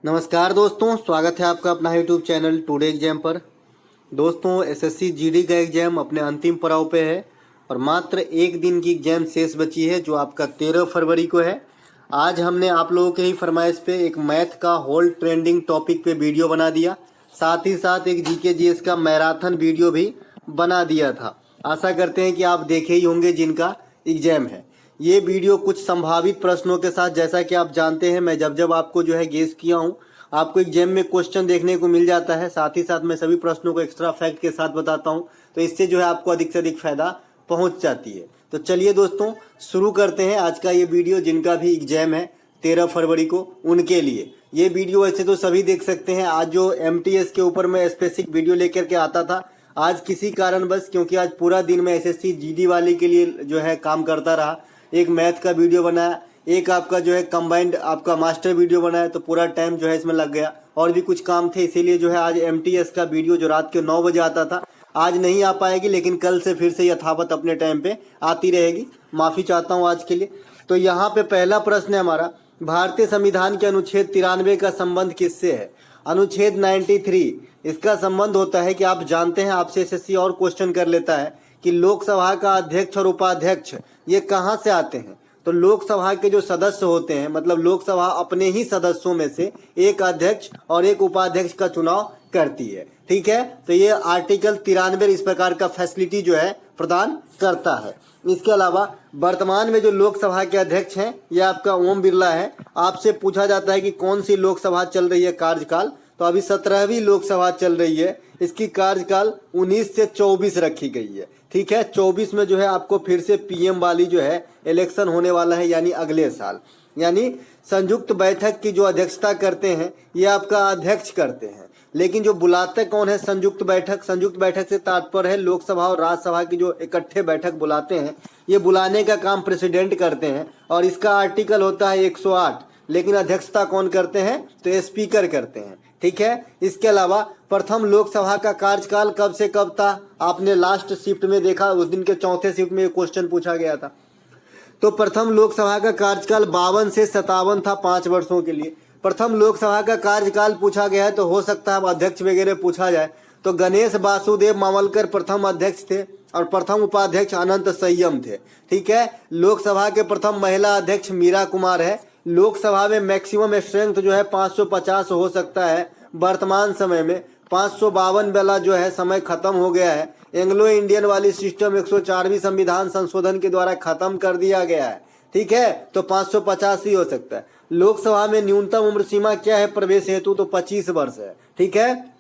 नमस्कार दोस्तों, स्वागत है आपका अपना यूट्यूब चैनल टुडे एग्जाम पर। दोस्तों, एसएससी जीडी का एग्जाम अपने अंतिम पड़ाव पे है और मात्र एक दिन की एग्जाम शेष बची है जो आपका 13 फरवरी को है। आज हमने आप लोगों के ही फरमाइश पे एक मैथ का होल ट्रेंडिंग टॉपिक पे वीडियो बना दिया, साथ ही साथ एक जीके जीएस का मैराथन वीडियो भी बना दिया था। आशा करते हैं कि आप देखे ही होंगे जिनका एग्जाम है। ये वीडियो कुछ संभावित प्रश्नों के साथ, जैसा कि आप जानते हैं मैं जब जब आपको जो है गेस किया हूँ, आपको एग्जाम में क्वेश्चन देखने को मिल जाता है, साथ ही साथ मैं सभी प्रश्नों को एक्स्ट्रा फैक्ट के साथ बताता हूँ, तो इससे जो है आपको अधिक से अधिक फायदा पहुंच जाती है। तो चलिए दोस्तों, शुरू करते हैं आज का ये वीडियो। जिनका भी एग्जाम है 13 फरवरी को, उनके लिए ये वीडियो ऐसे तो सभी देख सकते हैं। आज जो एमटीएस के ऊपर मैं स्पेसिफिक वीडियो लेकर के आता था, आज किसी कारणवश, क्योंकि आज पूरा दिन मैं एसएससी जीडी वाले के लिए जो है काम करता रहा, एक मैथ का वीडियो बनाया, एक आपका जो है कंबाइंड आपका मास्टर वीडियो बनाया, तो पूरा टाइम जो है इसमें लग गया। और भी कुछ काम थे, इसीलिए जो है आज एमटीएस का वीडियो जो रात के 9 बजे आता था, आज नहीं आ पाएगी, लेकिन कल से फिर से यथावत अपने टाइम पे आती रहेगी। माफ़ी चाहता हूँ आज के लिए। तो यहाँ पे पहला प्रश्न है हमारा, भारतीय संविधान के अनुच्छेद 93 का संबंध किससे है? अनुच्छेद 93, इसका संबंध होता है कि आप जानते हैं, आपसे एसएससी और क्वेश्चन कर लेता है कि लोकसभा का अध्यक्ष और उपाध्यक्ष ये कहाँ से आते हैं। तो लोकसभा के जो सदस्य होते हैं, मतलब लोकसभा अपने ही सदस्यों में से एक अध्यक्ष और एक उपाध्यक्ष का चुनाव करती है, ठीक है। तो ये आर्टिकल 93 इस प्रकार का फैसिलिटी जो है प्रदान करता है। इसके अलावा वर्तमान में जो लोकसभा के अध्यक्ष हैं ये आपका ओम बिरला है। आपसे पूछा जाता है कि कौन सी लोकसभा चल रही है कार्यकाल, तो अभी 17वीं लोकसभा चल रही है। इसकी कार्यकाल 19 से 24 रखी गई है, ठीक है। 24 में जो है आपको फिर से पीएम वाली जो है इलेक्शन होने वाला है, यानी अगले साल। यानी संयुक्त बैठक की जो अध्यक्षता करते हैं ये आपका अध्यक्ष करते हैं, लेकिन जो बुलाते कौन है संयुक्त बैठक? संयुक्त बैठक से तात्पर्य है लोकसभा और राज्यसभा की जो इकट्ठे बैठक बुलाते हैं, ये बुलाने का काम प्रेसिडेंट करते हैं और इसका आर्टिकल होता है 108। लेकिन अध्यक्षता कौन करते हैं? तो स्पीकर करते हैं, ठीक है। इसके अलावा प्रथम लोकसभा का कार्यकाल कब से कब था? आपने लास्ट शिफ्ट में देखा, उस दिन के चौथे शिफ्ट में क्वेश्चन पूछा गया था। तो प्रथम लोकसभा का कार्यकाल 52 से 57 था, 5 वर्षों के लिए। प्रथम लोकसभा का कार्यकाल पूछा गया है, तो हो सकता है अब अध्यक्ष वगैरह पूछा जाए। तो गणेश वासुदेव मावलकर प्रथम अध्यक्ष थे और प्रथम उपाध्यक्ष अनंत संयम थे, ठीक है। लोकसभा के प्रथम महिला अध्यक्ष मीरा कुमार है। लोकसभा में मैक्सिमम स्ट्रेंथ जो है 550 हो सकता है। वर्तमान समय में 552 वाला जो है समय खत्म हो गया है। एंग्लो इंडियन वाली सिस्टम 104वीं संविधान संशोधन के द्वारा खत्म कर दिया गया है, ठीक है। तो 550 ही हो सकता है। लोकसभा में न्यूनतम उम्र सीमा क्या है प्रवेश हेतु? तो 25 वर्ष है, ठीक है।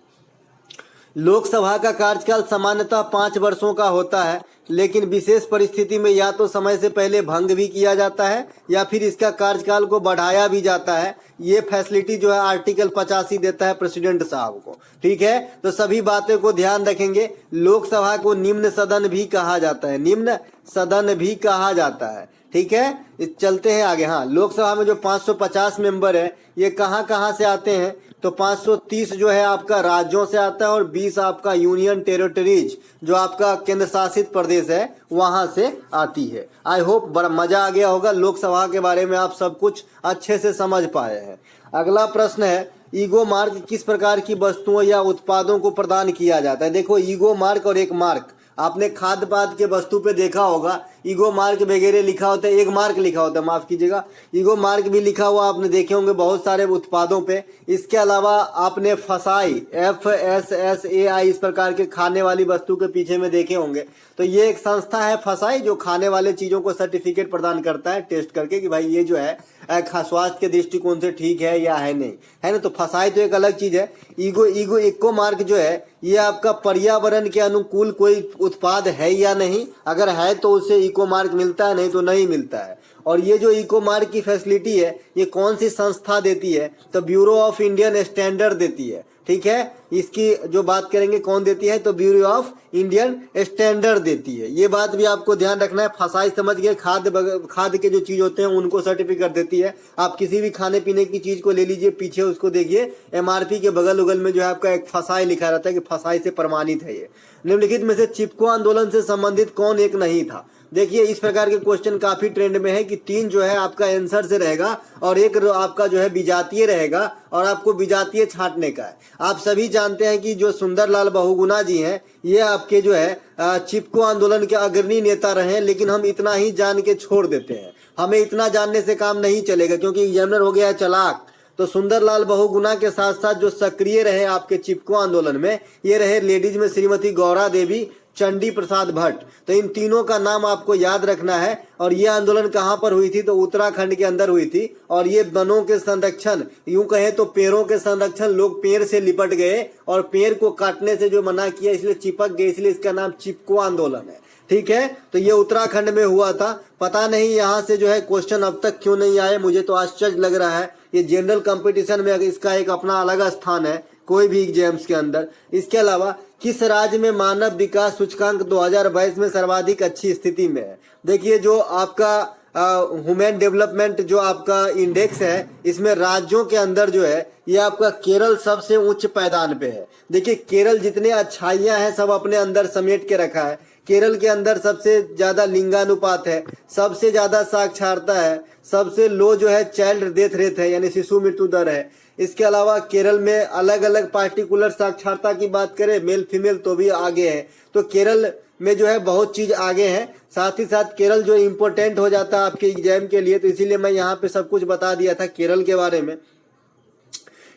लोकसभा का कार्यकाल सामान्यतः 5 वर्षों का होता है, लेकिन विशेष परिस्थिति में या तो समय से पहले भंग भी किया जाता है या फिर इसका कार्यकाल को बढ़ाया भी जाता है। ये फैसिलिटी जो है आर्टिकल 85 देता है प्रेसिडेंट साहब को, ठीक है। तो सभी बातें को ध्यान रखेंगे। लोकसभा को निम्न सदन भी कहा जाता है, निम्न सदन भी कहा जाता है, ठीक है। चलते हैं आगे। हाँ, लोकसभा में जो 550 मेंबर है ये कहाँ कहाँ से आते हैं? तो 530 जो है आपका राज्यों से आता है और 20 आपका यूनियन टेरिटरीज जो आपका केंद्र शासित प्रदेश है वहां से आती है। आई होप बड़ा मजा आ गया होगा, लोकसभा के बारे में आप सब कुछ अच्छे से समझ पाए हैं। अगला प्रश्न है, ईगो मार्क किस प्रकार की वस्तुओं या उत्पादों को प्रदान किया जाता है? देखो, ईगो मार्क और एक मार्क आपने खाद्य पदार्थ के वस्तु पे देखा होगा, ईगो मार्क वगैरह लिखा होता है, एक मार्क लिखा होता है, माफ कीजिएगा, ईगो मार्क भी लिखा हुआ आपने देखे होंगे बहुत सारे उत्पादों पे। इसके अलावा आपने फसाई, FSSAI इस प्रकार के खाने वाली वस्तु के पीछे में देखे होंगे। तो ये एक संस्था है फसाई जो खाने वाले चीजों को सर्टिफिकेट प्रदान करता है टेस्ट करके कि भाई ये जो है स्वास्थ्य के दृष्टिकोण से ठीक है या है नहीं, है ना। तो फसाई तो एक अलग चीज है। इको मार्क जो है ये आपका पर्यावरण के अनुकूल कोई उत्पाद है या नहीं, अगर है तो उसे इको मार्क मिलता है, नहीं तो नहीं मिलता है। और ये जो इको मार्क की फैसिलिटी है ये कौन सी संस्था देती है? तो ब्यूरो ऑफ इंडियन स्टैंडर्ड देती है, ठीक है। इसकी जो बात करेंगे कौन देती है? तो ब्यूरो ऑफ इंडियन स्टैंडर्ड देती है। ये बात भी आपको ध्यान रखना है। फसाई समझ गए, खाद्य के जो चीज होते हैं उनको सर्टिफिकेट देती है। आप किसी भी खाने पीने की चीज को ले लीजिए, पीछे उसको देखिए MRP के बगल उगल में जो है आपका एक फसाई लिखा रहता है कि फसाई से प्रमाणित है ये। निम्नलिखित में से चिपको आंदोलन से संबंधित कौन एक नहीं था? देखिए इस प्रकार के क्वेश्चन काफी ट्रेंड में है कि 3 जो है आपका आंसर से रहेगा और एक आपका जो है विजातीय रहेगा और आपको विजातीय छांटने का है। आप सभी जानते हैं कि जो सुंदरलाल बहुगुणा जी हैं ये आपके जो है चिपको आंदोलन के अग्रणी नेता रहे, लेकिन हम इतना ही जान के छोड़ देते हैं। हमें इतना जानने से काम नहीं चलेगा क्योंकि एग्जामिनर हो गया है चालाक। तो सुंदरलाल बहुगुणा के साथ साथ जो सक्रिय रहे आपके चिपको आंदोलन में ये रहे लेडीज में श्रीमती गौरा देवी, चंडी प्रसाद भट्ट। तो इन तीनों का नाम आपको याद रखना है। और ये आंदोलन कहाँ पर हुई थी? तो उत्तराखंड के अंदर हुई थी। और ये वनों के संरक्षण, यूं कहें तो पेड़ों के संरक्षण, लोग पेड़ से लिपट गए और पेड़ को काटने से जो मना किया इसलिए चिपक गए, इसलिए इसका नाम चिपको आंदोलन है। ठीक है, तो ये उत्तराखंड में हुआ था। पता नहीं यहाँ से जो है क्वेश्चन अब तक क्यों नहीं आए, मुझे तो आश्चर्य लग रहा है। ये जनरल कंपटीशन में इसका एक अपना अलग स्थान है कोई भी एग्जाम्स के अंदर। इसके अलावा किस राज्य में मानव विकास सूचकांक 2022 में सर्वाधिक अच्छी स्थिति में है? देखिए जो आपका ह्यूमन डेवलपमेंट जो आपका इंडेक्स है इसमें राज्यों के अंदर जो है ये आपका केरल सबसे उच्च पायदान पे है। देखिए केरल जितने अच्छाइयां हैं सब अपने अंदर समेट के रखा है। केरल के अंदर सबसे ज्यादा लिंगानुपात है, सबसे ज्यादा साक्षरता है, सबसे लो जो है चाइल्ड डेथ रेट है यानी शिशु मृत्यु दर है। इसके अलावा केरल में अलग अलग पार्टिकुलर साक्षरता की बात करें मेल फीमेल तो भी आगे है। तो केरल में जो है बहुत चीज आगे है। साथ ही साथ केरल जो इम्पोर्टेंट हो जाता है आपके एग्जाम के लिए, तो इसीलिए मैं यहाँ पे सब कुछ बता दिया था केरल के बारे में।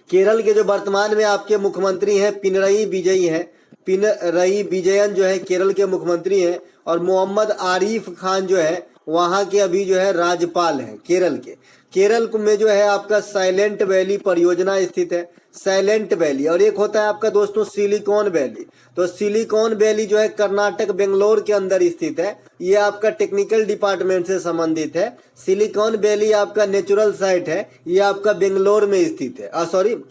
केरल के जो वर्तमान में आपके मुख्यमंत्री हैं पिनरई विजयी हैं, पिनरई विजयन जो है केरल के मुख्यमंत्री हैं। और मोहम्मद आरिफ खान जो है वहां के अभी जो है राज्यपाल हैं केरल के। केरल में जो है आपका साइलेंट वैली परियोजना स्थित है, साइलेंट वैली। और एक होता है आपका दोस्तों सिलिकॉन वैली। तो सिलिकॉन वैली जो है कर्नाटक बेंगलोर के अंदर स्थित है। ये आपका टेक्निकल डिपार्टमेंट से संबंधित है। सिलिकॉन वैली आपका नेचुरल साइट है, ये आपका बेंगलोर में स्थित है,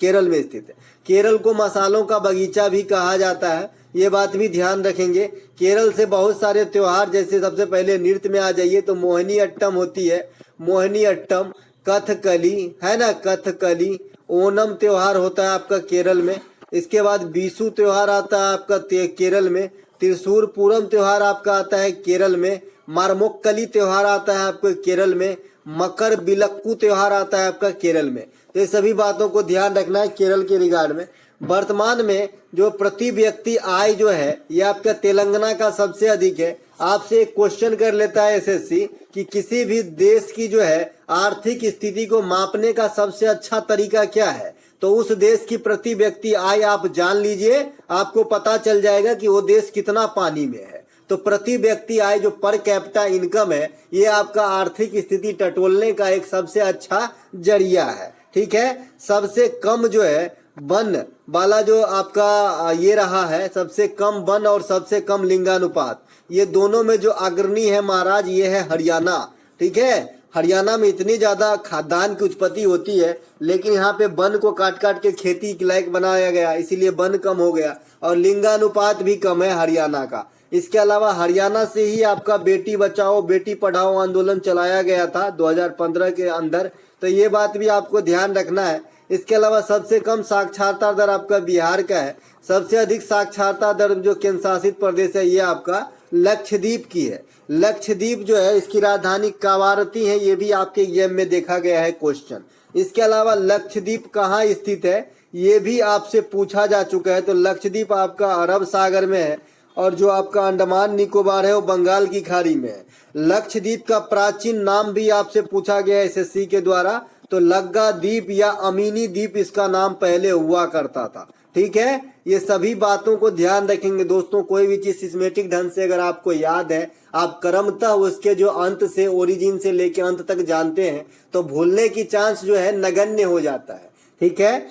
केरल में स्थित है। केरल को मसालों का बगीचा भी कहा जाता है, ये बात भी ध्यान रखेंगे। केरल से बहुत सारे त्योहार, जैसे सबसे पहले नृत्य में आ जाइए तो मोहिनी अट्टम होती है, मोहिनी अट्टम, कथकली है ना, कथकली। ओनम त्योहार होता है आपका केरल में। इसके बाद बीसू त्योहार आता है आपका केरल में। त्रिशूर पूरम त्योहार आपका आता है केरल में। मारमोक्कली त्योहार आता है आपको केरल में। मकर बिलक्कू त्योहार आता है आपका केरल में। तो ये सभी बातों को ध्यान रखना है केरल के रिगार्ड में। वर्तमान में जो प्रति व्यक्ति आय जो है ये आपका तेलंगाना का सबसे अधिक है। आपसे एक क्वेश्चन कर लेता है एसएससी कि किसी भी देश की जो है आर्थिक स्थिति को मापने का सबसे अच्छा तरीका क्या है, तो उस देश की प्रति व्यक्ति आय आप जान लीजिए, आपको पता चल जाएगा कि वो देश कितना पानी में है। तो प्रति व्यक्ति आय जो पर कैपिटा इनकम है ये आपका आर्थिक स्थिति टटोलने का एक सबसे अच्छा जरिया है। ठीक है, सबसे कम जो है वन वाला जो आपका ये रहा है, सबसे कम वन और सबसे कम लिंगानुपात, ये दोनों में जो अग्रणी है महाराज ये है हरियाणा। ठीक है, हरियाणा में इतनी ज्यादा खाद्यान्न की उत्पत्ति होती है लेकिन यहाँ पे वन को काट काट के खेती के लायक बनाया गया, इसीलिए वन कम हो गया और लिंगानुपात भी कम है हरियाणा का। इसके अलावा हरियाणा से ही आपका बेटी बचाओ बेटी पढ़ाओ आंदोलन चलाया गया था 2015 के अंदर, तो ये बात भी आपको ध्यान रखना है। इसके अलावा सबसे कम साक्षरता दर आपका बिहार का है। सबसे अधिक साक्षरता दर जो केंद्र शासित प्रदेश है ये आपका लक्षद्वीप की है। लक्षद्वीप जो है इसकी राजधानी कावारती है, ये भी आपके एग्जाम में देखा गया है क्वेश्चन। इसके अलावा लक्षद्वीप कहाँ स्थित है ये भी आपसे पूछा जा चुका है। तो लक्षद्वीप आपका अरब सागर में है और जो आपका अंडमान निकोबार है वो बंगाल की खाड़ी में है। लक्षद्वीप का प्राचीन नाम भी आपसे पूछा गया है एसएससी के द्वारा, तो लग्गा द्वीप या अमीनी द्वीप इसका नाम पहले हुआ करता था। ठीक है, ये सभी बातों को ध्यान रखेंगे दोस्तों। कोई भी चीज सिस्टेमेटिक ढंग से अगर आपको याद है, आप क्रमतः उसके जो अंत से ओरिजिन से लेके अंत तक जानते हैं तो भूलने की चांस जो है नगण्य हो जाता है। ठीक है,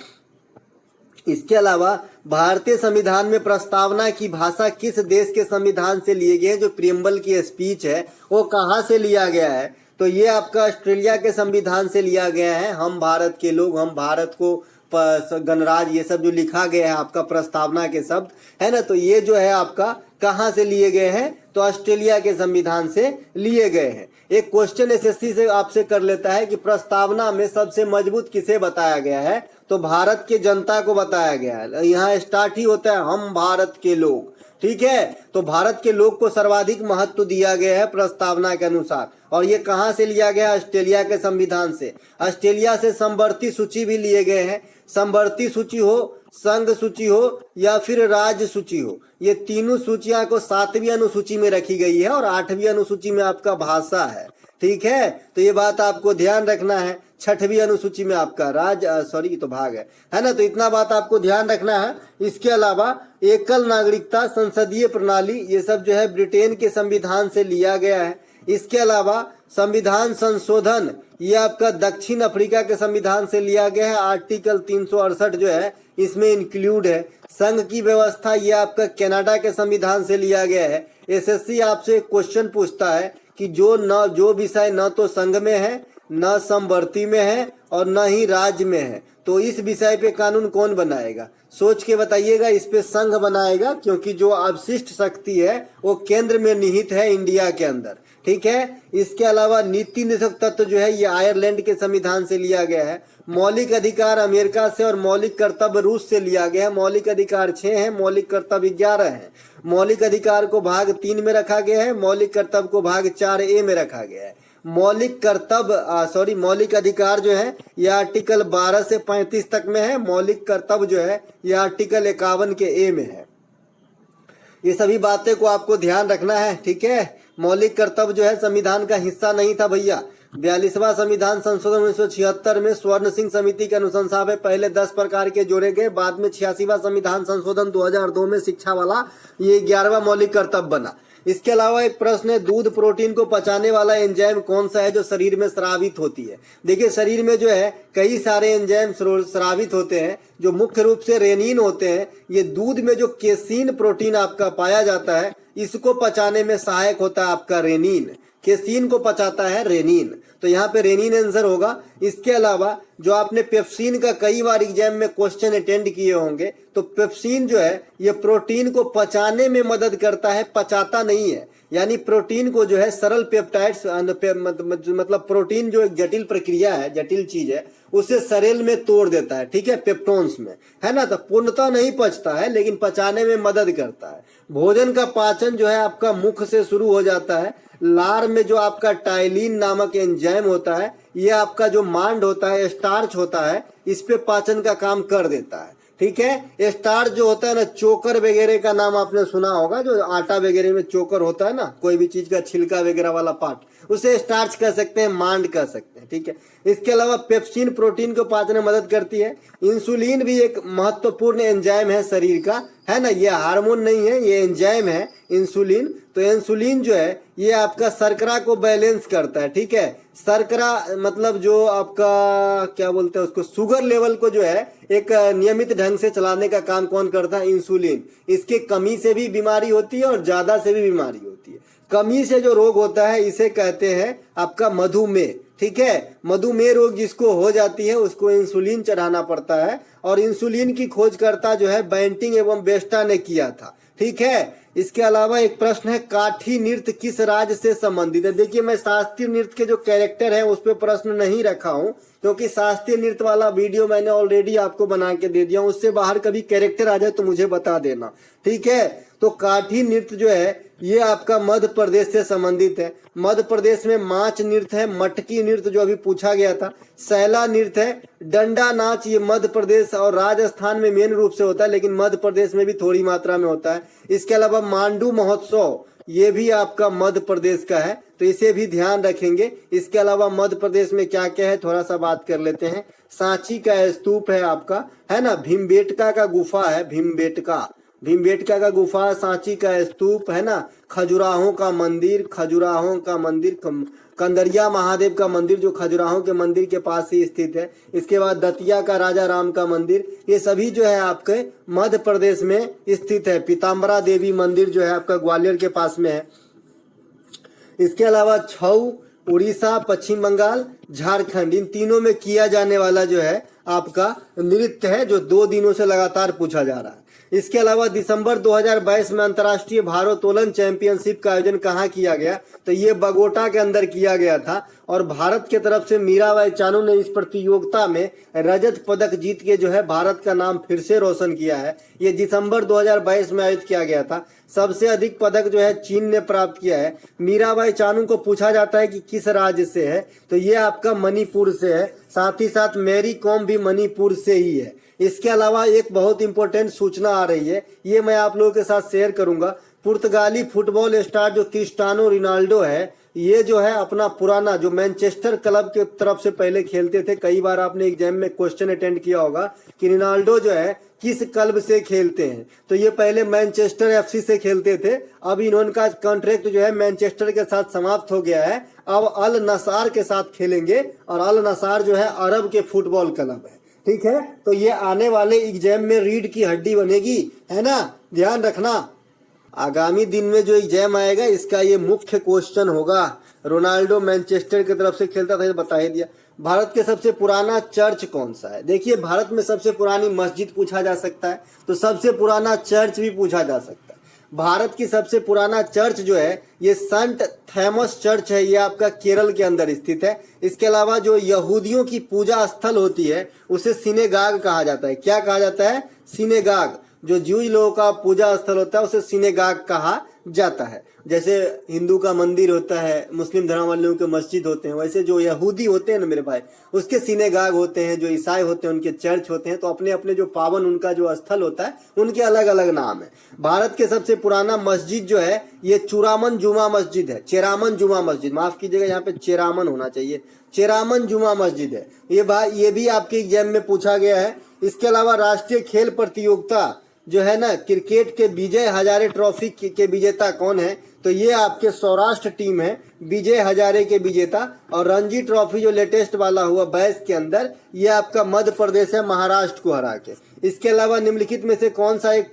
इसके अलावा भारतीय संविधान में प्रस्तावना की भाषा किस देश के संविधान से लिए गए, जो प्रियम्बल की स्पीच है वो कहाँ से लिया गया है, तो ये आपका ऑस्ट्रेलिया के संविधान से लिया गया है। हम भारत के लोग, हम भारत को गणराज्य, ये सब जो लिखा गया है आपका प्रस्तावना के शब्द है ना, तो ये जो है आपका कहाँ से लिए गए हैं, तो ऑस्ट्रेलिया के संविधान से लिए गए हैं। एक क्वेश्चन एसएससी से आपसे कर लेता है कि प्रस्तावना में सबसे मजबूत किसे बताया गया है, तो भारत के जनता को बताया गया है। यहाँ स्टार्ट ही होता है हम भारत के लोग, ठीक है। तो भारत के लोग को सर्वाधिक महत्व दिया गया है प्रस्तावना के अनुसार, और ये कहाँ से लिया गया? ऑस्ट्रेलिया के संविधान से। ऑस्ट्रेलिया से समवर्ती सूची भी लिए गए हैं। समवर्ती सूची हो, संघ सूची हो या फिर राज्य सूची हो, ये तीनों सूचियां को 7वीं अनुसूची में रखी गई है और 8वीं अनुसूची में आपका भाषा है। ठीक है, तो ये बात आपको ध्यान रखना है। 6वीं अनुसूची में आपका राज्य तो भाग है ना, तो इतना बात आपको ध्यान रखना है। इसके अलावा एकल नागरिकता, संसदीय प्रणाली, ये सब जो है ब्रिटेन के संविधान से लिया गया है। इसके अलावा संविधान संशोधन, ये आपका दक्षिण अफ्रीका के संविधान से लिया गया है। आर्टिकल 368 जो है इसमें इंक्लूड है। संघ की व्यवस्था, ये आपका कनाडा के संविधान से लिया गया है। एसएससी आपसे क्वेश्चन पूछता है कि जो विषय न तो संघ में है, न समवर्ती में है और न ही राज्य में है, तो इस विषय पे कानून कौन बनाएगा? सोच के बताइएगा। इस पे संघ बनाएगा, क्योंकि जो अवशिष्ट शक्ति है वो केंद्र में निहित है इंडिया के अंदर। ठीक है। इसके अलावा नीति निषेधक तत्व जो है ये आयरलैंड के संविधान से लिया गया है। मौलिक अधिकार अमेरिका से और मौलिक कर्तव्य रूस से लिया गया है। मौलिक अधिकार 6 हैं, मौलिक कर्तव्य 11 हैं। मौलिक अधिकार को भाग 3 में रखा गया है, मौलिक कर्तव्य को भाग 4A में रखा गया है। मौलिक अधिकार जो है ये आर्टिकल 12 से 35 तक में है। मौलिक कर्तव्य जो है ये आर्टिकल 51 के A में है। ये सभी बातें को आपको ध्यान रखना है। ठीक है। मौलिक कर्तव्य जो है संविधान का हिस्सा नहीं था भैया। 42वां संविधान संशोधन 1976 में स्वर्ण सिंह समिति के अनुशंसा में पहले 10 प्रकार के जोड़े गए। बाद में 86वां संविधान संशोधन 2002 में शिक्षा वाला ये 11वां मौलिक कर्तव्य बना। इसके अलावा एक प्रश्न है, दूध प्रोटीन को पचाने वाला एंजाइम कौन सा है जो शरीर में स्रावित होती है? देखिए, शरीर में जो है कई सारे एंजाइम स्रावित होते हैं, जो मुख्य रूप से रेनिन होते हैं। ये दूध में जो केसीन प्रोटीन आपका पाया जाता है, इसको पचाने में सहायक होता है आपका रेनिन। केसीन को पचाता है रेनिन, तो यहाँ पे रेनिन आंसर होगा। इसके अलावा जो आपने पेप्सिन का कई बार एग्जाम में क्वेश्चन अटेंड किए होंगे, तो पेप्सिन जो है ये प्रोटीन को पचाने में मदद करता है, पचाता नहीं है। यानी प्रोटीन को जो है सरल पेप्टाइड्स मतलब प्रोटीन जो एक जटिल प्रक्रिया है, जटिल चीज है, उसे सरल में तोड़ देता है। ठीक है, पेप्टोन्स में, है ना। तो पूर्णतः नहीं पचता है, लेकिन पचाने में मदद करता है। भोजन का पाचन जो है आपका मुख से शुरू हो जाता है। लार में जो आपका टाइलिन नामक एंजाइम होता है, ये आपका जो मांड होता है, स्टार्च होता है, इस पे पाचन का काम कर देता है। ठीक है। स्टार्च जो होता है ना, चोकर वगैरह का नाम आपने सुना होगा, जो आटा वगैरह में चोकर होता है ना, कोई भी चीज का छिलका वगैरह वाला पार्ट, उसे स्टार्च कह सकते हैं, मांड कह सकते हैं। ठीक है। इसके अलावा पेप्सिन प्रोटीन को पाचन में मदद करती है। इंसुलिन भी एक महत्वपूर्ण एंजाइम है शरीर का, है ना। ये हार्मोन नहीं है, ये एंजाइम है इंसुलिन। तो इंसुलिन जो है ये आपका शर्करा को बैलेंस करता है। ठीक है। शर्करा मतलब जो आपका क्या बोलते हैं उसको, शुगर लेवल को जो है एक नियमित ढंग से चलाने का काम कौन करता है? इंसुलिन। इसके कमी से भी बीमारी होती है और ज्यादा से भी बीमारी होती है। कमी से जो रोग होता है इसे कहते हैं आपका मधुमेह। ठीक है। मधुमेह रोग जिसको हो जाती है उसको इंसुलिन चढ़ाना पड़ता है, और इंसुलिन की खोजकर्ता जो है बैंटिंग एवं बेस्टा ने किया था। ठीक है। इसके अलावा एक प्रश्न है, काठी नृत्य किस राज्य से संबंधित है? देखिए, मैं शास्त्रीय नृत्य के जो कैरेक्टर है उस पर प्रश्न नहीं रखा हूं, क्योंकि शास्त्रीय नृत्य वाला वीडियो मैंने ऑलरेडी आपको बना के दे दिया। उससे बाहर कभी कैरेक्टर आ जाए तो मुझे बता देना। ठीक है। तो काठी नृत्य जो है ये आपका मध्य प्रदेश से संबंधित है। मध्य प्रदेश में माच नृत्य है, मटकी नृत्य जो अभी पूछा गया था, सैला नृत्य है, डंडा नाच ये मध्य प्रदेश और राजस्थान में मेन रूप से होता है, लेकिन मध्य प्रदेश में भी थोड़ी मात्रा में होता है। इसके अलावा मांडू महोत्सव ये भी आपका मध्य प्रदेश का है, तो इसे भी ध्यान रखेंगे। इसके अलावा मध्य प्रदेश में क्या क्या है थोड़ा सा बात कर लेते हैं। सांची का स्तूप है आपका, है ना। भीमबेटका का गुफा है, भीमबेटका का गुफा, सांची का स्तूप, है ना। खजुराहो का मंदिर, कंदरिया महादेव का मंदिर जो खजुराहो के मंदिर के पास ही स्थित है। इसके बाद दतिया का राजा राम का मंदिर, ये सभी जो है आपके मध्य प्रदेश में स्थित है। पीताम्बरा देवी मंदिर जो है आपका ग्वालियर के पास में है। इसके अलावा छऊ उड़ीसा, पश्चिम बंगाल, झारखंड, इन तीनों में किया जाने वाला जो है आपका नृत्य है, जो 2 दिनों से लगातार पूछा जा रहा है। इसके अलावा दिसंबर 2022 में अंतर्राष्ट्रीय भारोत्तोलन चैंपियनशिप का आयोजन कहाँ किया गया? तो ये बगोटा के अंदर किया गया था। और भारत के तरफ से मीराबाई चानू ने इस प्रतियोगिता में रजत पदक जीत के जो है भारत का नाम फिर से रोशन किया है। ये दिसंबर 2022 में आयोजित किया गया था। सबसे अधिक पदक जो है चीन ने प्राप्त किया है। मीराबाई चानू को पूछा जाता है कि किस राज्य से है, तो ये आपका मणिपुर से है। साथ ही साथ मैरी कॉम भी मणिपुर से ही है। इसके अलावा एक बहुत इंपॉर्टेंट सूचना आ रही है, ये मैं आप लोगों के साथ शेयर करूंगा। पुर्तगाली फुटबॉल स्टार जो क्रिस्टियानो रोनाल्डो है, ये जो है अपना पुराना जो मैनचेस्टर क्लब के तरफ से पहले खेलते थे, कई बार आपने एग्जाम में क्वेश्चन अटेंड किया होगा कि रोनाल्डो जो है किस क्लब से खेलते हैं, तो ये पहले मैनचेस्टर एफसी से खेलते थे। अब इनका कॉन्ट्रैक्ट जो है मैनचेस्टर के साथ समाप्त हो गया है, अब अल नसार के साथ खेलेंगे और अल नसार जो है अरब के फुटबॉल क्लब है। ठीक है, तो ये आने वाले एग्जाम में रीढ़ की हड्डी बनेगी, है ना, ध्यान रखना। आगामी दिन में जो एग्जाम आएगा इसका ये मुख्य क्वेश्चन होगा। रोनाल्डो मैनचेस्टर की तरफ से खेलता था, ये बता ही दिया। भारत के सबसे पुराना चर्च कौन सा है? देखिए, भारत में सबसे पुरानी मस्जिद पूछा जा सकता है, तो सबसे पुराना चर्च भी पूछा जा सकता है। भारत की सबसे पुराना चर्च जो है ये संत थॉमस चर्च है, ये आपका केरल के अंदर स्थित है। इसके अलावा जो यहूदियों की पूजा स्थल होती है उसे सिनेगाग कहा जाता है। क्या कहा जाता है? सिनेगाग। जो ज्यूज लोगों का पूजा स्थल होता है उसे सिनेगाग कहा जाता है। जैसे हिंदू का मंदिर होता है, मुस्लिम धर्मावलंबियों के मस्जिद होते हैं, वैसे जो यहूदी होते हैं ना मेरे भाई, उसके सिनेगाग होते हैं। जो ईसाई होते हैं उनके चर्च होते हैं। तो अपने अपने जो पावन उनका जो स्थल होता है उनके अलग अलग नाम है। भारत के सबसे पुराना मस्जिद जो है ये चुरामन जुमा मस्जिद है। चेरामन जुमा मस्जिद, माफ कीजिएगा, यहाँ पे चेरामन होना चाहिए, चेरामन जुमा मस्जिद है। ये भी आपके एग्जाम में पूछा गया है। इसके अलावा राष्ट्रीय खेल प्रतियोगिता जो है ना, क्रिकेट के विजय हजारे ट्रॉफी के विजेता कौन है? तो ये आपके सौराष्ट्र टीम है, विजय हजारे के विजेता। और रणजी ट्रॉफी जो लेटेस्ट वाला हुआ 22 के अंदर, ये आपका मध्य प्रदेश है महाराष्ट्र को हरा के। इसके अलावा निम्नलिखित में से कौन सा एक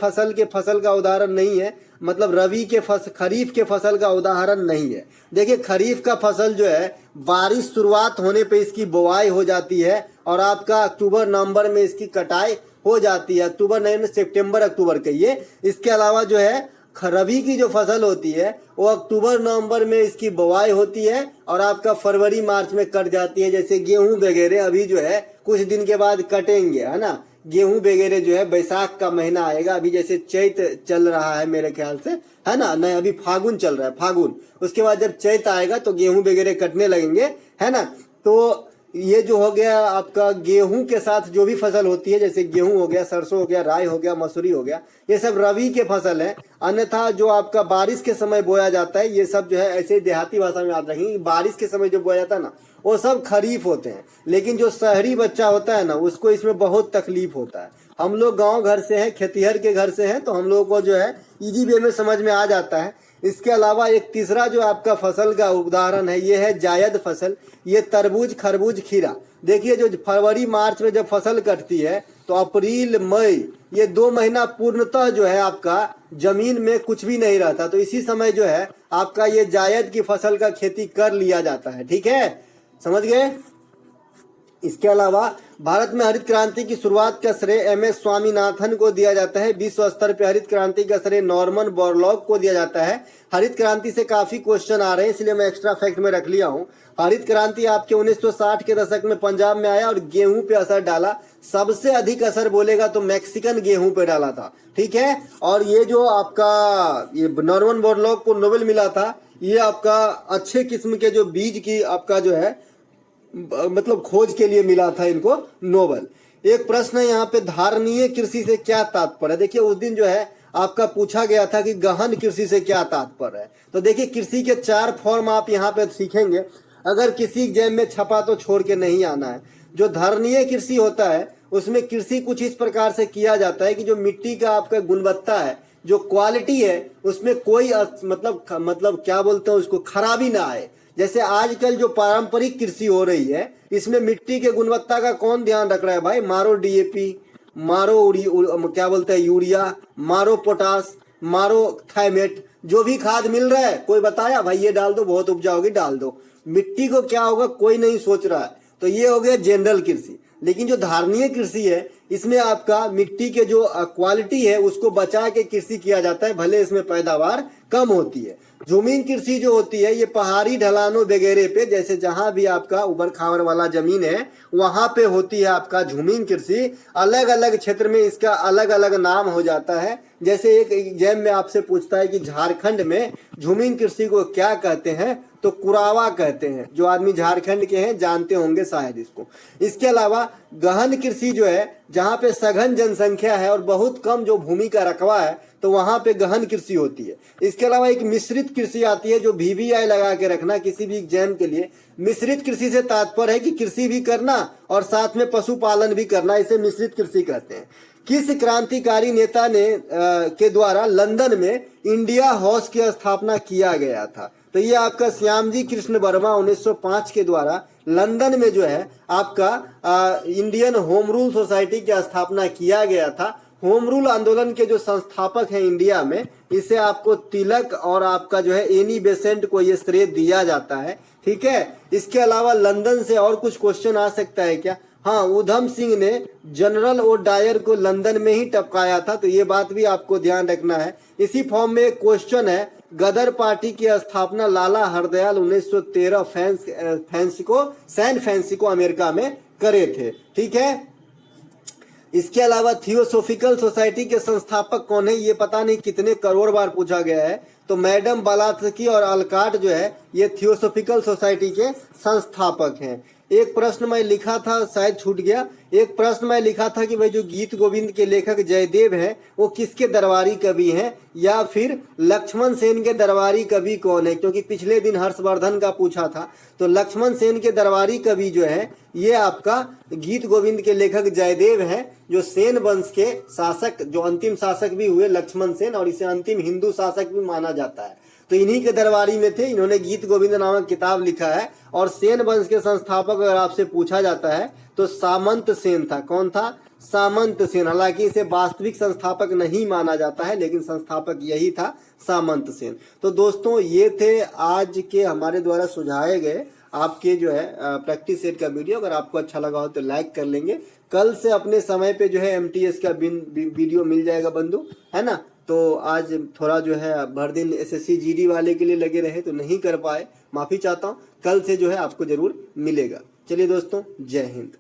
फसल का उदाहरण नहीं है? मतलब रबी के खरीफ के फसल का उदाहरण नहीं है। देखिए, खरीफ का फसल जो है बारिश शुरुआत होने पे इसकी बुआई हो जाती है और आपका अक्टूबर नवंबर में इसकी कटाई हो जाती है। अक्टूबर नहीं, सितंबर अक्टूबर के ये। इसके अलावा जो है रबी की जो फसल होती है वो अक्टूबर नवंबर में इसकी बुआई होती है और आपका फरवरी मार्च में कट जाती है। जैसे गेहूं वगैरह अभी जो है कुछ दिन के बाद कटेंगे, है ना। गेहूं वगैरह जो है बैसाख का महीना आएगा। अभी जैसे चैत चल रहा है मेरे ख्याल से, है ना, नहीं अभी फागुन चल रहा है, फागुन। उसके बाद जब चैत आएगा तो गेहूं वगैरह कटने लगेंगे, है ना। तो ये जो हो गया आपका गेहूं के साथ जो भी फसल होती है, जैसे गेहूं हो गया, सरसों हो गया, राई हो गया, मसूरी हो गया, ये सब रबी के फसल है। अन्यथा जो आपका बारिश के समय बोया जाता है, ये सब जो है ऐसे देहाती भाषा में याद रखेंगे, बारिश के समय जो बोया जाता है ना, वो सब खरीफ होते हैं। लेकिन जो शहरी बच्चा होता है ना, उसको इसमें बहुत तकलीफ होता है। हम लोग गाँव घर से हैं, खेतिहर के घर से हैं, तो हम लोगों को जो है इजी वे में समझ में आ जाता है। इसके अलावा एक तीसरा जो आपका फसल का उदाहरण है, ये है जायद फसल। ये तरबूज, खरबूज, खीरा। देखिए, जो फरवरी मार्च में जब फसल कटती है तो अप्रैल मई ये 2 महीना पूर्णतः जो है आपका जमीन में कुछ भी नहीं रहता। तो इसी समय जो है आपका ये जायद की फसल का खेती कर लिया जाता है। ठीक है, समझ गए। इसके अलावा भारत में हरित क्रांति की शुरुआत का श्रेय एम.एस. स्वामीनाथन को दिया जाता है। विश्व स्तर पर हरित क्रांति का श्रेय नॉर्मन बोरलॉग को दिया जाता है। हरित क्रांति से काफी क्वेश्चन आ रहे हैं, इसलिए मैं एक्स्ट्रा फैक्ट में रख लिया हूँ। हरित क्रांति आपके 1960 के दशक में पंजाब में आया और गेहूं पे असर डाला। सबसे अधिक असर बोलेगा तो मैक्सिकन गेहूं पे डाला था। ठीक है, और ये जो आपका ये नॉर्मन बोरलॉग को नोबेल मिला था, ये आपका अच्छे किस्म के जो बीज की आपका जो है मतलब खोज के लिए मिला था इनको नोबेल। एक प्रश्न है यहाँ पे, धारणीय कृषि से क्या तात्पर्य है? देखिए, उस दिन जो है आपका पूछा गया था कि गहन कृषि से क्या तात्पर्य है। तो देखिए, कृषि के 4 फॉर्म आप यहाँ पे सीखेंगे। अगर किसी एग्जाम में छपा तो छोड़ के नहीं आना है। जो धारणीय कृषि होता है उसमें कृषि कुछ इस प्रकार से किया जाता है कि जो मिट्टी का आपका गुणवत्ता है, जो क्वालिटी है, उसमें कोई मतलब क्या बोलते हैं उसको, खराबी ना आए। जैसे आजकल जो पारंपरिक कृषि हो रही है, इसमें मिट्टी के गुणवत्ता का कौन ध्यान रख रहा है भाई? मारो डीएपी, मारो क्या बोलते हैं यूरिया, मारो पोटास, मारो थाइमेट, जो भी खाद मिल रहा है कोई बताया भाई ये डाल दो बहुत उपजाओगी, डाल दो। मिट्टी को क्या होगा कोई नहीं सोच रहा है। तो ये हो गया जनरल कृषि। लेकिन जो धारणीय कृषि है, इसमें आपका मिट्टी के जो क्वालिटी है उसको बचा के कृषि किया जाता है, भले इसमें पैदावार कम होती है। झूमिंग कृषि जो होती है ये पहाड़ी ढलानों वगैरह पे, जैसे जहां भी आपका उबड़ खाबड़ वाला जमीन है वहां पे होती है आपका झूमिंग कृषि। अलग अलग क्षेत्र में इसका अलग अलग नाम हो जाता है। जैसे एक एग्जाम में आपसे पूछता है कि झारखंड में झूमिंग कृषि को क्या कहते हैं, तो कुरावा कहते हैं। जो आदमी झारखंड के हैं जानते होंगे शायद इसको। इसके अलावा गहन कृषि जो है, जहां पे सघन जनसंख्या है और बहुत कम जो भूमि का रकबा है, तो वहां पे गहन कृषि होती है। इसके अलावा एक मिश्रित कृषि आती है, जो VVI लगा के रखना किसी भी एग्जाम के लिए। मिश्रित कृषि से तात्पर्य है कि कृषि भी करना और साथ में पशुपालन भी करना, इसे मिश्रित कृषि कहते हैं। किस क्रांतिकारी नेता ने के द्वारा लंदन में इंडिया हाउस की स्थापना किया गया था? तो ये आपका श्यामजी कृष्ण वर्मा 1905 के द्वारा लंदन में जो है आपका इंडियन होम रूल सोसाइटी की स्थापना किया गया था। होम रूल आंदोलन के जो संस्थापक हैं इंडिया में, इसे आपको तिलक और आपका जो है एनी बेसेंट को ये श्रेय दिया जाता है। ठीक है। इसके अलावा लंदन से और कुछ क्वेश्चन आ सकता है क्या? हाँ, उधम सिंह ने जनरल ओ डायर को लंदन में ही टपकाया था, तो ये बात भी आपको ध्यान रखना है। इसी फॉर्म में एक क्वेश्चन है, गदर पार्टी की स्थापना लाला हरदयाल 1913 सैन फ्रांसिस्को अमेरिका में करे थे। ठीक है। इसके अलावा थियोसोफिकल सोसाइटी के संस्थापक कौन है? ये पता नहीं कितने करोड़ बार पूछा गया है। तो मैडम ब्लात्स्की और अल्काट जो है ये थियोसोफिकल सोसाइटी के संस्थापक हैं। एक प्रश्न मैं लिखा था, शायद छूट गया। एक प्रश्न मैं लिखा था कि भाई जो गीत गोविंद के लेखक जयदेव हैं वो किसके दरबारी कवि हैं, या फिर लक्ष्मण सेन के दरबारी कवि कौन है? क्योंकि पिछले दिन हर्षवर्धन का पूछा था। तो लक्ष्मण सेन के दरबारी कवि जो है ये आपका गीत गोविंद के लेखक जयदेव हैं, जो सेन वंश के शासक, जो अंतिम शासक भी हुए लक्ष्मण सेन, और इसे अंतिम हिंदू शासक भी माना जाता है। तो इन्हीं के दरबारी में थे। इन्होंने गीत गोविंद नामक किताब लिखा है। और सेन वंश के संस्थापक अगर आपसे पूछा जाता है तो सामंत सेन था। कौन था? सामंत सेन। हालांकि इसे वास्तविक संस्थापक नहीं माना जाता है, लेकिन संस्थापक यही था, सामंत सेन। तो दोस्तों ये थे आज के हमारे द्वारा सुझाए गए आपके जो है प्रैक्टिस सेट का वीडियो। अगर आपको अच्छा लगा हो तो लाइक कर लेंगे। कल से अपने समय पे जो है MTS का वीडियो मिल जाएगा बंधु, है ना। तो आज थोड़ा जो है भर दिन SSC GD वाले के लिए लगे रहे तो नहीं कर पाए, माफी चाहता हूँ। कल से जो है आपको जरूर मिलेगा। चलिए दोस्तों, जय हिंद।